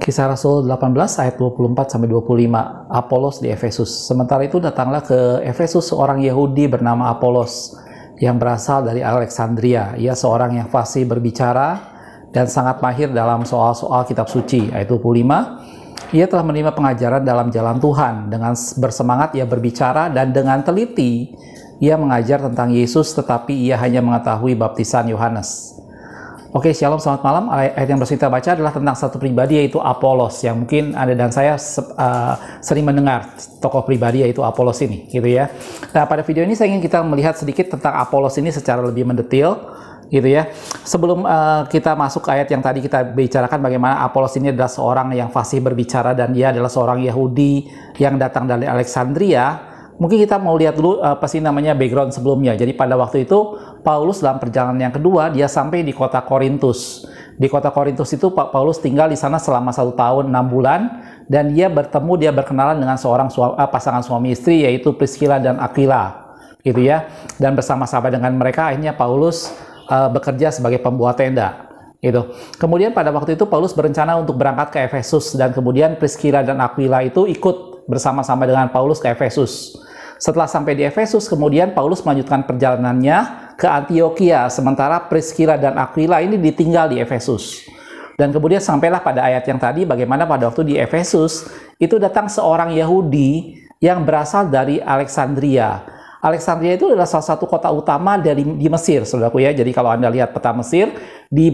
Kisah Rasul 18 ayat 24 sampai 25. Apolos di Efesus. Sementara itu datanglah ke Efesus seorang Yahudi bernama Apolos yang berasal dari Alexandria. Ia seorang yang fasih berbicara dan sangat mahir dalam soal-soal kitab suci. Ayat 25. Ia telah menerima pengajaran dalam jalan Tuhan. Dengan bersemangat ia berbicara dan dengan teliti ia mengajar tentang Yesus, tetapi ia hanya mengetahui baptisan Yohanes. Oke, shalom, selamat malam. Ayat yang harus kita baca adalah tentang satu pribadi, yaitu Apolos, yang mungkin Anda dan saya sering mendengar tokoh pribadi, yaitu Apolos ini, gitu ya. Nah, pada video ini saya ingin kita melihat sedikit tentang Apolos ini secara lebih mendetil, gitu ya. Sebelum kita masuk ke ayat yang tadi kita bicarakan bagaimana Apolos ini adalah seorang yang fasih berbicara dan dia adalah seorang Yahudi yang datang dari Alexandria. Mungkin kita mau lihat dulu apa sih namanya background sebelumnya. Jadi pada waktu itu Paulus dalam perjalanan yang kedua dia sampai di kota Korintus. Di kota Korintus itu Paulus tinggal di sana selama 1 tahun 6 bulan dan dia berkenalan dengan seorang pasangan suami istri, yaitu Priscilla dan Aquila, gitu ya. Dan bersama-sama dengan mereka akhirnya Paulus bekerja sebagai pembuat tenda. Gitu. Kemudian pada waktu itu Paulus berencana untuk berangkat ke Efesus dan kemudian Priscilla dan Aquila itu ikut bersama-sama dengan Paulus ke Efesus. Setelah sampai di Efesus, kemudian Paulus melanjutkan perjalanannya ke Antioquia, sementara Priscilla dan Aquila ini ditinggal di Efesus. Dan kemudian sampailah pada ayat yang tadi, bagaimana pada waktu di Efesus, itu datang seorang Yahudi yang berasal dari Alexandria. Alexandria itu adalah salah satu kota utama di Mesir, saudaraku ya. Jadi kalau Anda lihat peta Mesir, di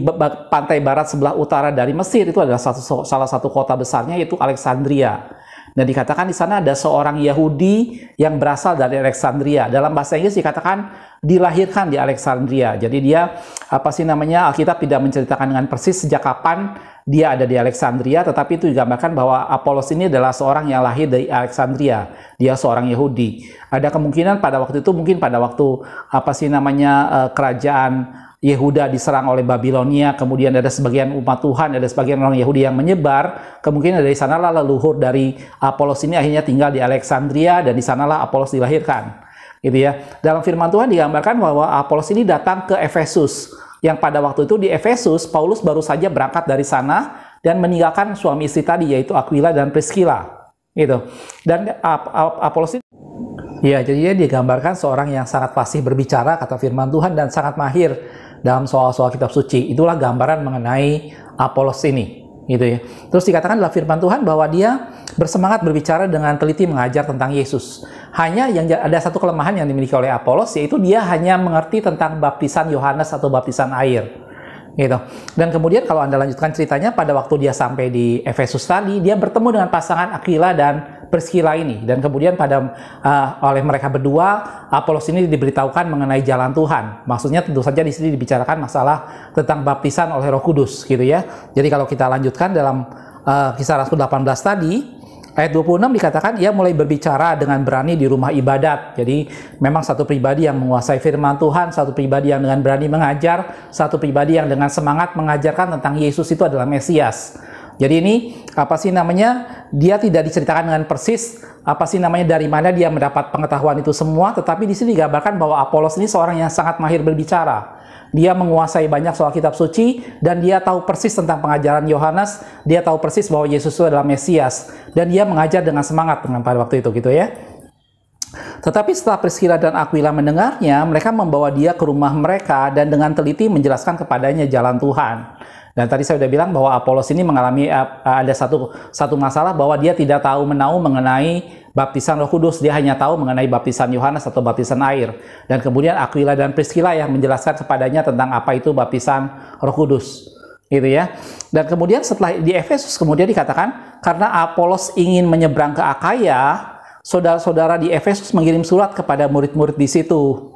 pantai barat sebelah utara dari Mesir itu adalah salah satu kota besarnya, yaitu Alexandria. Dan dikatakan di sana ada seorang Yahudi yang berasal dari Alexandria. Dalam bahasa Inggris dikatakan dilahirkan di Alexandria. Jadi dia Alkitab tidak menceritakan dengan persis sejak kapan dia ada di Alexandria, tetapi itu digambarkan bahwa Apolos ini adalah seorang yang lahir dari Alexandria. Dia seorang Yahudi. Ada kemungkinan pada waktu itu kerajaan Yehuda diserang oleh Babilonia, kemudian ada sebagian umat Tuhan, ada sebagian orang Yahudi yang menyebar, kemungkinan dari sanalah leluhur dari Apolos ini akhirnya tinggal di Alexandria dan di sanalah Apolos dilahirkan, gitu ya. Dalam firman Tuhan digambarkan bahwa Apolos ini datang ke Efesus, yang pada waktu itu di Efesus Paulus baru saja berangkat dari sana dan meninggalkan suami istri tadi, yaitu Aquila dan Priscilla, gitu. Dan Apolos ini, ya, jadi dia digambarkan seorang yang sangat fasih berbicara, kata firman Tuhan, dan sangat mahir dalam soal-soal kitab suci. Itulah gambaran mengenai Apolos ini, gitu ya. Terus dikatakan dalam firman Tuhan bahwa dia bersemangat berbicara dengan teliti mengajar tentang Yesus. Hanya yang ada satu kelemahan yang dimiliki oleh Apolos, yaitu dia hanya mengerti tentang baptisan Yohanes atau baptisan air, gitu. Dan kemudian kalau Anda lanjutkan ceritanya, pada waktu dia sampai di Efesus tadi, dia bertemu dengan pasangan Aquila dan Priscilla ini, dan kemudian oleh mereka berdua Apolos ini diberitahukan mengenai jalan Tuhan. Maksudnya tentu saja di sini dibicarakan masalah tentang baptisan oleh Roh Kudus, gitu ya. Jadi kalau kita lanjutkan dalam Kisah Rasul 18 tadi, ayat 26 dikatakan ia mulai berbicara dengan berani di rumah ibadat. Jadi memang satu pribadi yang menguasai firman Tuhan, satu pribadi yang dengan berani mengajar, satu pribadi yang dengan semangat mengajarkan tentang Yesus itu adalah Mesias. Jadi ini dia tidak diceritakan dengan persis dari mana dia mendapat pengetahuan itu semua, tetapi di sini digambarkan bahwa Apolos ini seorang yang sangat mahir berbicara. Dia menguasai banyak soal kitab suci dan dia tahu persis tentang pengajaran Yohanes, dia tahu persis bahwa Yesus itu adalah Mesias dan dia mengajar dengan semangat pada waktu itu, gitu ya. Tetapi setelah Priscilla dan Aquila mendengarnya, mereka membawa dia ke rumah mereka dan dengan teliti menjelaskan kepadanya jalan Tuhan. Dan tadi saya sudah bilang bahwa Apolos ini mengalami ada satu masalah bahwa dia tidak tahu menahu mengenai baptisan Roh Kudus, dia hanya tahu mengenai baptisan Yohanes atau baptisan air. Dan kemudian Aquila dan Priscilla yang menjelaskan kepadanya tentang apa itu baptisan Roh Kudus, gitu ya. Dan kemudian setelah di Efesus kemudian dikatakan karena Apolos ingin menyeberang ke Akaya, saudara-saudara di Efesus mengirim surat kepada murid-murid di situ,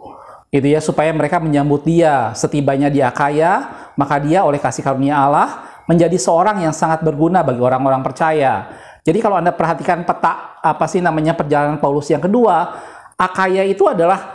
gitu ya, supaya mereka menyambut dia. Setibanya di Akaya, maka dia oleh kasih karunia Allah menjadi seorang yang sangat berguna bagi orang-orang percaya. Jadi kalau Anda perhatikan peta perjalanan Paulus yang kedua, Akaya itu adalah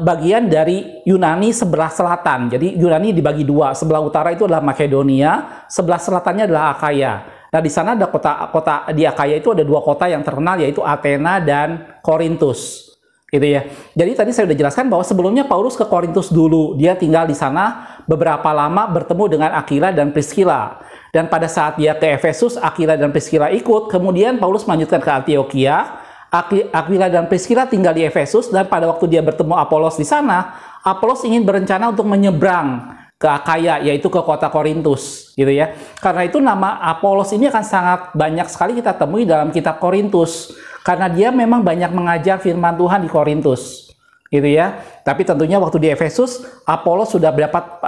bagian dari Yunani sebelah selatan. Jadi Yunani dibagi dua, sebelah utara itu adalah Makedonia, sebelah selatannya adalah Akaya. Nah, di sana ada kota di Akaya itu ada dua kota yang terkenal, yaitu Athena dan Korintus. gitu ya. Jadi tadi saya sudah jelaskan bahwa sebelumnya Paulus ke Korintus dulu, dia tinggal di sana beberapa lama bertemu dengan Aquila dan Priscilla. Dan pada saat dia ke Efesus, Aquila dan Priscilla ikut, kemudian Paulus melanjutkan ke Antioquia. Aquila dan Priscilla tinggal di Efesus, dan pada waktu dia bertemu Apolos di sana, Apolos ingin berencana untuk menyeberang ke Akaya, yaitu ke kota Korintus, gitu ya. Karena itu nama Apolos ini akan sangat banyak sekali kita temui dalam kitab Korintus, karena dia memang banyak mengajar firman Tuhan di Korintus, gitu ya. Tapi tentunya waktu di Efesus, Apolos sudah dapat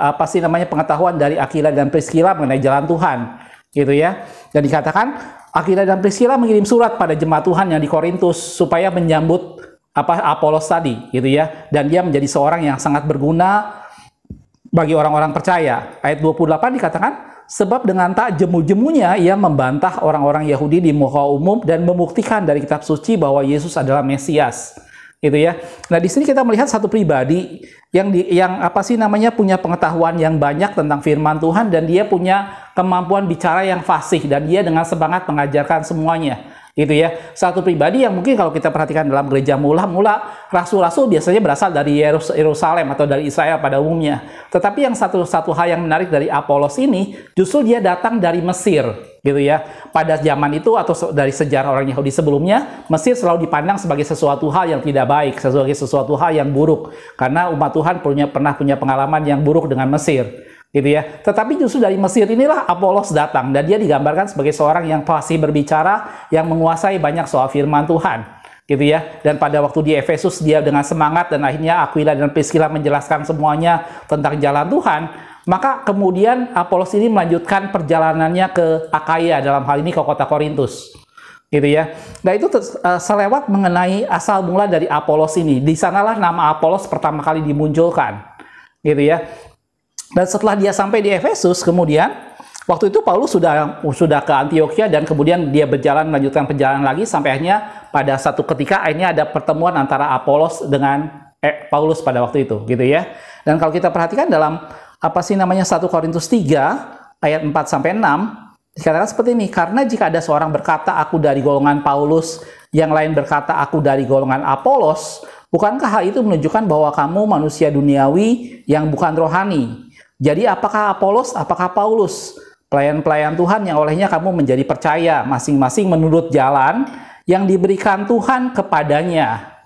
pengetahuan dari Aquila dan Priscilla mengenai jalan Tuhan, gitu ya. Dan dikatakan Aquila dan Priscilla mengirim surat pada jemaat Tuhan yang di Korintus supaya menyambut Apolos tadi, gitu ya. Dan dia menjadi seorang yang sangat berguna bagi orang-orang percaya. Ayat 28 dikatakan, sebab dengan tak jemu-jemunya ia membantah orang-orang Yahudi di muka umum dan membuktikan dari kitab suci bahwa Yesus adalah Mesias. Gitu ya. Nah, di sini kita melihat satu pribadi yang punya pengetahuan yang banyak tentang firman Tuhan, dan dia punya kemampuan bicara yang fasih, dan dia dengan semangat mengajarkan semuanya. Gitu ya. Satu pribadi yang mungkin kalau kita perhatikan dalam gereja mula-mula, rasul-rasul biasanya berasal dari Yerusalem atau dari Israel pada umumnya. Tetapi yang satu hal yang menarik dari Apolos ini, justru dia datang dari Mesir, gitu ya. Pada zaman itu atau dari sejarah orang Yahudi sebelumnya, Mesir selalu dipandang sebagai sesuatu hal yang tidak baik, sebagai sesuatu hal yang buruk, karena umat Tuhan pernah punya pengalaman yang buruk dengan Mesir, gitu ya. Tetapi justru dari Mesir inilah Apolos datang, dan dia digambarkan sebagai seorang yang fasih berbicara, yang menguasai banyak soal firman Tuhan, gitu ya. Dan pada waktu di Efesus dia dengan semangat, dan akhirnya Aquila dan Priscilla menjelaskan semuanya tentang jalan Tuhan. Maka kemudian Apolos ini melanjutkan perjalanannya ke Akaya, dalam hal ini ke kota Korintus, gitu ya. Nah, itu selewat mengenai asal mula dari Apolos ini. Di sanalah nama Apolos pertama kali dimunculkan, gitu ya. Dan setelah dia sampai di Efesus, kemudian waktu itu Paulus sudah ke Antioquia, dan kemudian dia melanjutkan perjalanan lagi sampai akhirnya pada satu ketika akhirnya ada pertemuan antara Apolos dengan Paulus pada waktu itu, gitu ya. Dan kalau kita perhatikan dalam 1 Korintus 3 ayat 4 sampai 6 dikatakan seperti ini, karena jika ada seorang berkata aku dari golongan Paulus, yang lain berkata aku dari golongan Apolos, bukankah hal itu menunjukkan bahwa kamu manusia duniawi yang bukan rohani? Jadi apakah Apolos, apakah Paulus? Pelayan-pelayan Tuhan yang olehnya kamu menjadi percaya, masing-masing menurut jalan yang diberikan Tuhan kepadanya.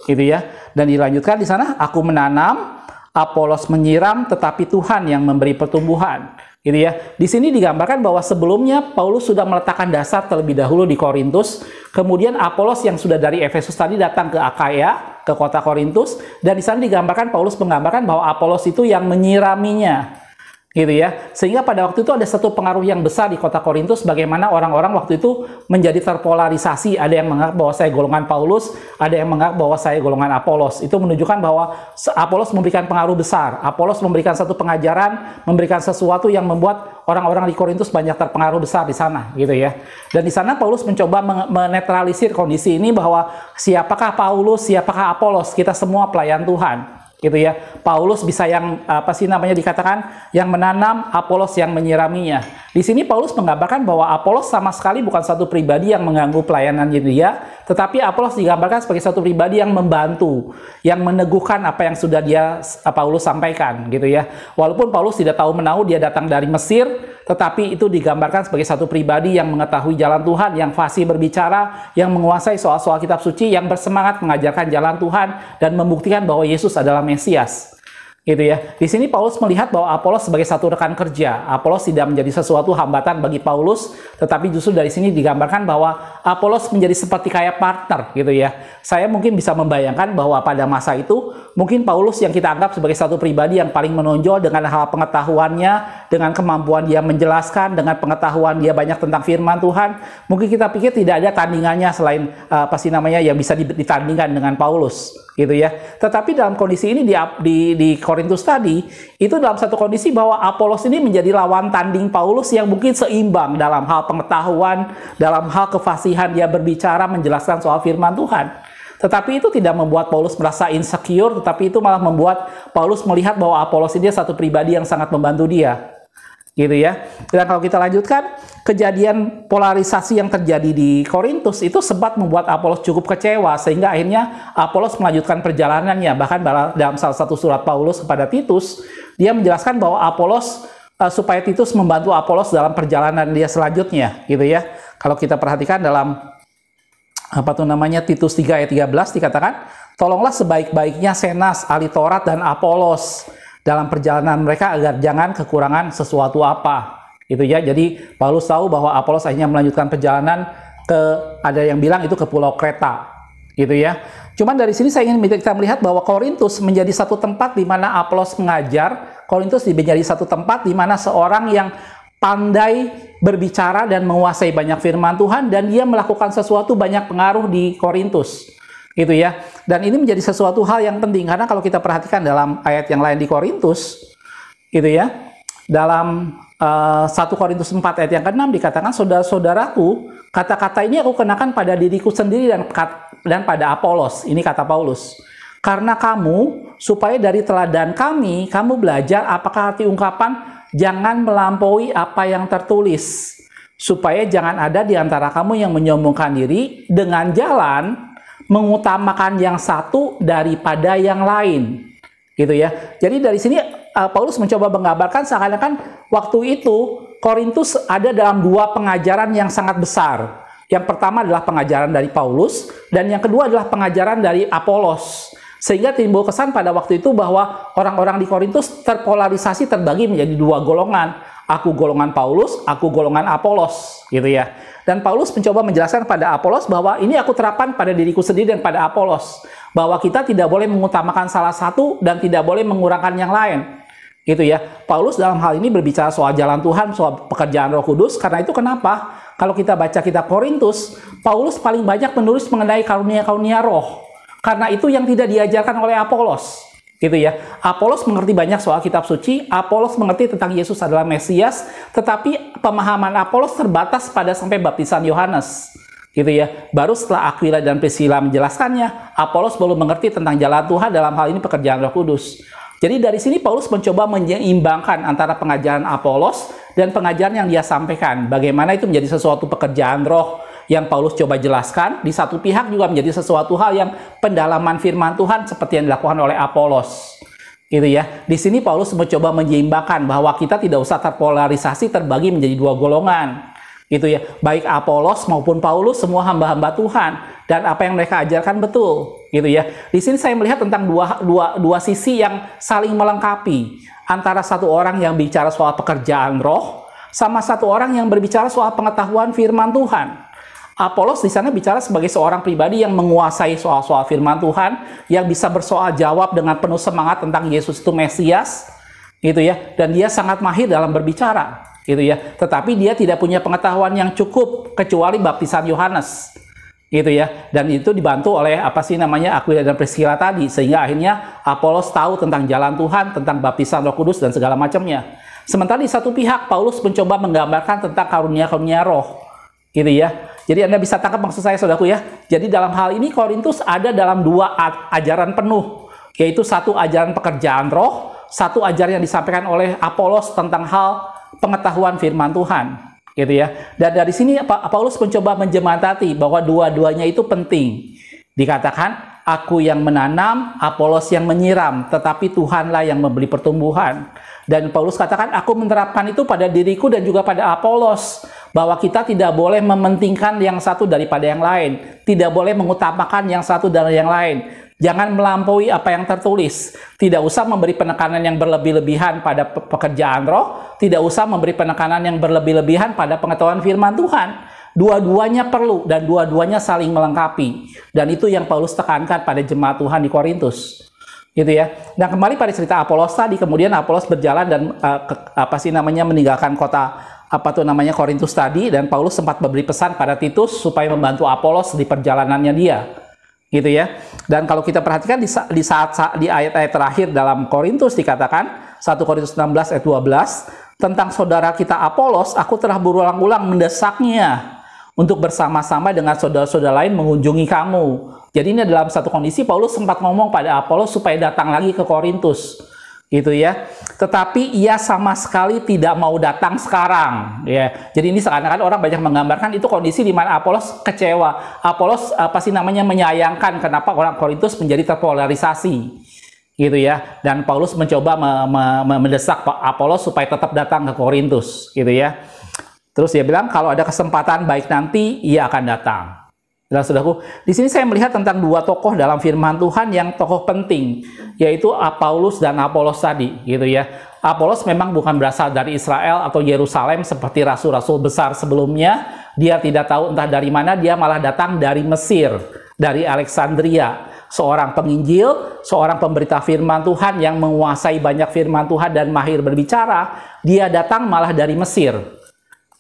Gitu ya. Dan dilanjutkan di sana, aku menanam, Apolos menyiram, tetapi Tuhan yang memberi pertumbuhan. Gitu ya. Di sini digambarkan bahwa sebelumnya Paulus sudah meletakkan dasar terlebih dahulu di Korintus, kemudian Apolos yang sudah dari Efesus tadi datang ke Akaya, ke kota Korintus, dan di sana digambarkan Paulus menggambarkan bahwa Apolos itu yang menyiraminya, gitu ya. Sehingga pada waktu itu ada satu pengaruh yang besar di kota Korintus, bagaimana orang-orang waktu itu menjadi terpolarisasi. Ada yang menganggap bahwa saya golongan Paulus, ada yang menganggap bahwa saya golongan Apolos. Itu menunjukkan bahwa Apolos memberikan pengaruh besar. Apolos memberikan satu pengajaran, memberikan sesuatu yang membuat orang-orang di Korintus banyak terpengaruh besar di sana, gitu ya. Dan di sana Paulus mencoba menetralisir kondisi ini, bahwa siapakah Paulus, siapakah Apolos, kita semua pelayan Tuhan, gitu ya. Paulus bisa yang dikatakan yang menanam, Apolos yang menyiraminya. Di sini Paulus menggambarkan bahwa Apolos sama sekali bukan satu pribadi yang mengganggu pelayanannya dia, tetapi Apolos digambarkan sebagai satu pribadi yang membantu, yang meneguhkan apa yang sudah Paulus sampaikan, gitu ya. Walaupun Paulus tidak tahu menahu dia datang dari Mesir, tetapi itu digambarkan sebagai satu pribadi yang mengetahui jalan Tuhan, yang fasih berbicara, yang menguasai soal-soal kitab suci, yang bersemangat mengajarkan jalan Tuhan dan membuktikan bahwa Yesus adalah Mesias. Gitu ya. Di sini Paulus melihat bahwa Apolos sebagai satu rekan kerja. Apolos tidak menjadi sesuatu hambatan bagi Paulus, tetapi justru dari sini digambarkan bahwa Apolos menjadi seperti kayak partner, gitu ya. Saya mungkin bisa membayangkan bahwa pada masa itu mungkin Paulus yang kita anggap sebagai satu pribadi yang paling menonjol dengan hal pengetahuannya, dengan kemampuan dia menjelaskan, dengan pengetahuan dia banyak tentang firman Tuhan. Mungkin kita pikir tidak ada tandingannya selain yang bisa ditandingkan dengan Paulus, gitu ya. Tetapi dalam kondisi ini di Korintus tadi, itu dalam satu kondisi bahwa Apolos ini menjadi lawan tanding Paulus yang mungkin seimbang dalam hal pengetahuan, dalam hal kefasihan dia berbicara, menjelaskan soal firman Tuhan. Tetapi itu tidak membuat Paulus merasa insecure, tetapi itu malah membuat Paulus melihat bahwa Apolos ini satu pribadi yang sangat membantu dia. gitu ya. Dan kalau kita lanjutkan, kejadian polarisasi yang terjadi di Korintus itu sempat membuat Apolos cukup kecewa, sehingga akhirnya Apolos melanjutkan perjalanannya. Bahkan dalam salah satu surat Paulus kepada Titus, dia menjelaskan bahwa Apolos supaya Titus membantu Apolos dalam perjalanan dia selanjutnya, gitu ya. Kalau kita perhatikan dalam Titus 3 ayat 13 dikatakan, tolonglah sebaik-baiknya Senas, ahli Taurat, dan Apolos dalam perjalanan mereka agar jangan kekurangan sesuatu apa, gitu ya. Jadi Paulus tahu bahwa Apolos akhirnya melanjutkan perjalanan ada yang bilang itu ke Pulau Kreta, gitu ya. Cuman dari sini saya ingin kita melihat bahwa Korintus menjadi satu tempat di mana Apolos mengajar. Korintus menjadi satu tempat di mana seorang yang pandai berbicara dan menguasai banyak firman Tuhan, dan dia melakukan sesuatu banyak pengaruh di Korintus, gitu ya. Dan ini menjadi sesuatu hal yang penting, karena kalau kita perhatikan dalam ayat yang lain di Korintus, gitu ya, dalam 1 Korintus 4 ayat yang ke-6 dikatakan, saudara-saudaraku, kata-kata ini aku kenakan pada diriku sendiri dan pada Apolos. Ini kata Paulus. Karena kamu, supaya dari teladan kami, kamu belajar apakah arti ungkapan jangan melampaui apa yang tertulis, supaya jangan ada di antara kamu yang menyombongkan diri dengan jalan mengutamakan yang satu daripada yang lain, gitu ya. Jadi dari sini Paulus mencoba menggambarkan seakan-akan waktu itu Korintus ada dalam dua pengajaran yang sangat besar. Yang pertama adalah pengajaran dari Paulus, dan yang kedua adalah pengajaran dari Apolos. Sehingga timbul kesan pada waktu itu bahwa orang-orang di Korintus terpolarisasi, terbagi menjadi dua golongan. Aku golongan Paulus, aku golongan Apolos, gitu ya. Dan Paulus mencoba menjelaskan pada Apolos bahwa ini aku terapkan pada diriku sendiri dan pada Apolos, bahwa kita tidak boleh mengutamakan salah satu dan tidak boleh mengurangkan yang lain, gitu ya. Paulus dalam hal ini berbicara soal jalan Tuhan, soal pekerjaan Roh Kudus. Karena itu kenapa kalau kita baca kitab Korintus, Paulus paling banyak menulis mengenai karunia-karunia roh. Karena itu yang tidak diajarkan oleh Apolos, gitu ya. Apolos mengerti banyak soal kitab suci, Apolos mengerti tentang Yesus adalah Mesias, tetapi pemahaman Apolos terbatas pada sampai baptisan Yohanes, gitu ya. Baru setelah Aquila dan Priscilla menjelaskannya, Apolos baru mengerti tentang jalan Tuhan, dalam hal ini pekerjaan Roh Kudus. Jadi dari sini Paulus mencoba menyeimbangkan antara pengajaran Apolos dan pengajaran yang dia sampaikan. Bagaimana itu menjadi sesuatu pekerjaan roh yang Paulus coba jelaskan, di satu pihak juga menjadi sesuatu hal yang pendalaman firman Tuhan seperti yang dilakukan oleh Apolos, gitu ya. Di sini Paulus mencoba menyeimbangkan bahwa kita tidak usah terpolarisasi, terbagi menjadi dua golongan, gitu ya. Baik Apolos maupun Paulus semua hamba-hamba Tuhan, dan apa yang mereka ajarkan betul, gitu ya. Di sini saya melihat tentang dua sisi yang saling melengkapi, antara satu orang yang bicara soal pekerjaan roh sama satu orang yang berbicara soal pengetahuan firman Tuhan. Apolos di sana bicara sebagai seorang pribadi yang menguasai soal-soal firman Tuhan, yang bisa bersoal jawab dengan penuh semangat tentang Yesus itu Mesias, gitu ya. Dan dia sangat mahir dalam berbicara, gitu ya. Tetapi dia tidak punya pengetahuan yang cukup kecuali baptisan Yohanes, gitu ya. Dan itu dibantu oleh Aquila dan Priscilla tadi, sehingga akhirnya Apolos tahu tentang jalan Tuhan, tentang baptisan Roh Kudus dan segala macamnya. Sementara di satu pihak Paulus mencoba menggambarkan tentang karunia-karunia roh, gitu ya. Jadi Anda bisa tangkap maksud saya, saudaraku ya. Jadi dalam hal ini Korintus ada dalam dua ajaran penuh, yaitu satu ajaran pekerjaan roh, satu ajaran yang disampaikan oleh Apolos tentang hal pengetahuan firman Tuhan, gitu ya. Dan dari sini Paulus mencoba menjembatani bahwa dua-duanya itu penting. Dikatakan, aku yang menanam, Apolos yang menyiram, tetapi Tuhanlah yang memberi pertumbuhan. Dan Paulus katakan, aku menerapkan itu pada diriku dan juga pada Apolos, bahwa kita tidak boleh mementingkan yang satu daripada yang lain, tidak boleh mengutamakan yang satu dari yang lain. Jangan melampaui apa yang tertulis. Tidak usah memberi penekanan yang berlebih-lebihan pada pekerjaan roh, tidak usah memberi penekanan yang berlebih-lebihan pada pengetahuan firman Tuhan. Dua-duanya perlu dan dua-duanya saling melengkapi. Dan itu yang Paulus tekankan pada jemaat Tuhan di Korintus, gitu ya. Dan kembali pada cerita Apolos tadi, kemudian Apolos berjalan dan meninggalkan kota Korintus tadi, dan Paulus sempat memberi pesan pada Titus supaya membantu Apolos di perjalanannya dia, gitu ya. Dan kalau kita perhatikan di ayat-ayat terakhir dalam Korintus dikatakan 1 Korintus 16 ayat 12 tentang saudara kita Apolos, aku telah berulang-ulang mendesaknya untuk bersama-sama dengan saudara-saudara lain mengunjungi kamu. Jadi ini dalam satu kondisi Paulus sempat ngomong pada Apolos supaya datang lagi ke Korintus, gitu ya. Tetapi ia sama sekali tidak mau datang sekarang, ya. Jadi ini seakan-akan orang banyak menggambarkan itu kondisi di mana Apolos kecewa. Apolos menyayangkan kenapa orang Korintus menjadi terpolarisasi, gitu ya. Dan Paulus mencoba mendesak Apolos supaya tetap datang ke Korintus, gitu ya. Terus dia bilang kalau ada kesempatan baik nanti ia akan datang. Dan saudaraku, di sini saya melihat tentang dua tokoh dalam firman Tuhan yang tokoh penting, yaitu Paulus dan Apolos tadi, gitu ya. Apolos memang bukan berasal dari Israel atau Yerusalem seperti rasul-rasul besar sebelumnya. Dia tidak tahu entah dari mana, dia malah datang dari Mesir, dari Alexandria. Seorang penginjil, seorang pemberita firman Tuhan yang menguasai banyak firman Tuhan dan mahir berbicara. Dia datang malah dari Mesir,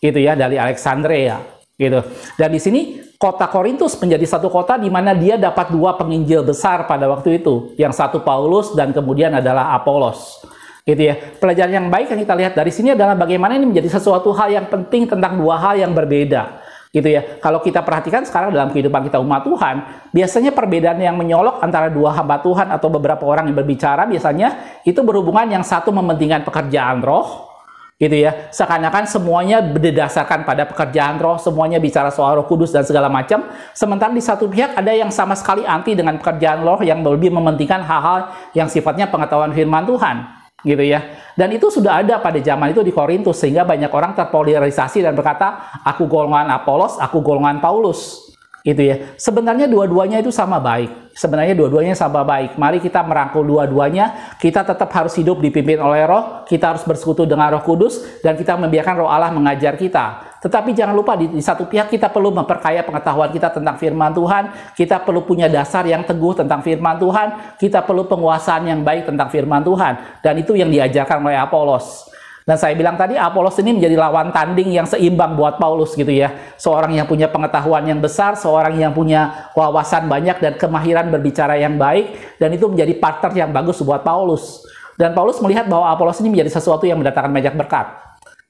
gitu ya, dari Alexandria, gitu. Dan di sini kota Korintus menjadi satu kota di mana dia dapat dua penginjil besar pada waktu itu. Yang satu Paulus dan kemudian adalah Apolos. Gitu ya. Pelajaran yang baik yang kita lihat dari sini adalah bagaimana ini menjadi sesuatu hal yang penting tentang dua hal yang berbeda. Gitu ya. Kalau kita perhatikan sekarang dalam kehidupan kita umat Tuhan, biasanya perbedaan yang menyolok antara dua hamba Tuhan atau beberapa orang yang berbicara biasanya itu berhubungan yang satu mementingkan pekerjaan roh, gitu ya, seakan-akan semuanya berdasarkan pada pekerjaan roh, semuanya bicara soal Roh Kudus dan segala macam. Sementara di satu pihak ada yang sama sekali anti dengan pekerjaan roh, yang lebih mementingkan hal-hal yang sifatnya pengetahuan firman Tuhan, gitu ya. Dan itu sudah ada pada zaman itu di Korintus, sehingga banyak orang terpolarisasi dan berkata, aku golongan Apolos, aku golongan Paulus, gitu ya. Sebenarnya dua-duanya itu sama baik. Sebenarnya dua-duanya sama baik. Mari kita merangkul dua-duanya. Kita tetap harus hidup dipimpin oleh Roh. Kita harus bersekutu dengan Roh Kudus. Dan kita membiarkan Roh Allah mengajar kita. Tetapi jangan lupa di satu pihak kita perlu memperkaya pengetahuan kita tentang firman Tuhan. Kita perlu punya dasar yang teguh tentang firman Tuhan. Kita perlu penguasaan yang baik tentang firman Tuhan. Dan itu yang diajarkan oleh Apolos. Dan saya bilang tadi, Apolos ini menjadi lawan tanding yang seimbang buat Paulus, gitu ya. Seorang yang punya pengetahuan yang besar, seorang yang punya wawasan banyak dan kemahiran berbicara yang baik, dan itu menjadi partner yang bagus buat Paulus. Dan Paulus melihat bahwa Apolos ini menjadi sesuatu yang mendatangkan banyak berkat,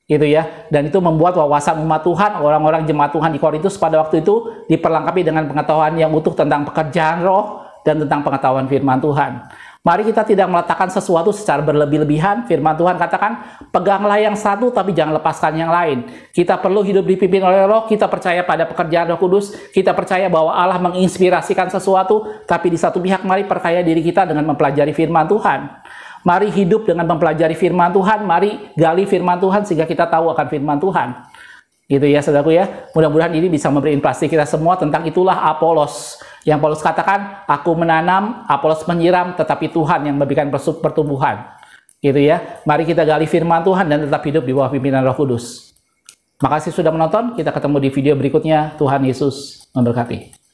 gitu ya. Dan itu membuat wawasan umat Tuhan, orang-orang jemaat Tuhan di Korintus pada waktu itu diperlengkapi dengan pengetahuan yang utuh tentang pekerjaan roh dan tentang pengetahuan firman Tuhan. Mari kita tidak meletakkan sesuatu secara berlebih-lebihan. Firman Tuhan katakan, peganglah yang satu tapi jangan lepaskan yang lain. Kita perlu hidup dipimpin oleh Roh, kita percaya pada pekerjaan Roh Kudus, kita percaya bahwa Allah menginspirasikan sesuatu, tapi di satu pihak mari perkaya diri kita dengan mempelajari firman Tuhan. Mari hidup dengan mempelajari firman Tuhan, mari gali firman Tuhan sehingga kita tahu akan firman Tuhan. Gitu ya saudaraku ya. Mudah-mudahan ini bisa memberi impresi kita semua tentang itulah Apolos. Yang Paulus katakan, aku menanam, Apolos menyiram, tetapi Tuhan yang memberikan pertumbuhan. Gitu ya. Mari kita gali firman Tuhan dan tetap hidup di bawah pimpinan Roh Kudus. Makasih sudah menonton, kita ketemu di video berikutnya. Tuhan Yesus memberkati.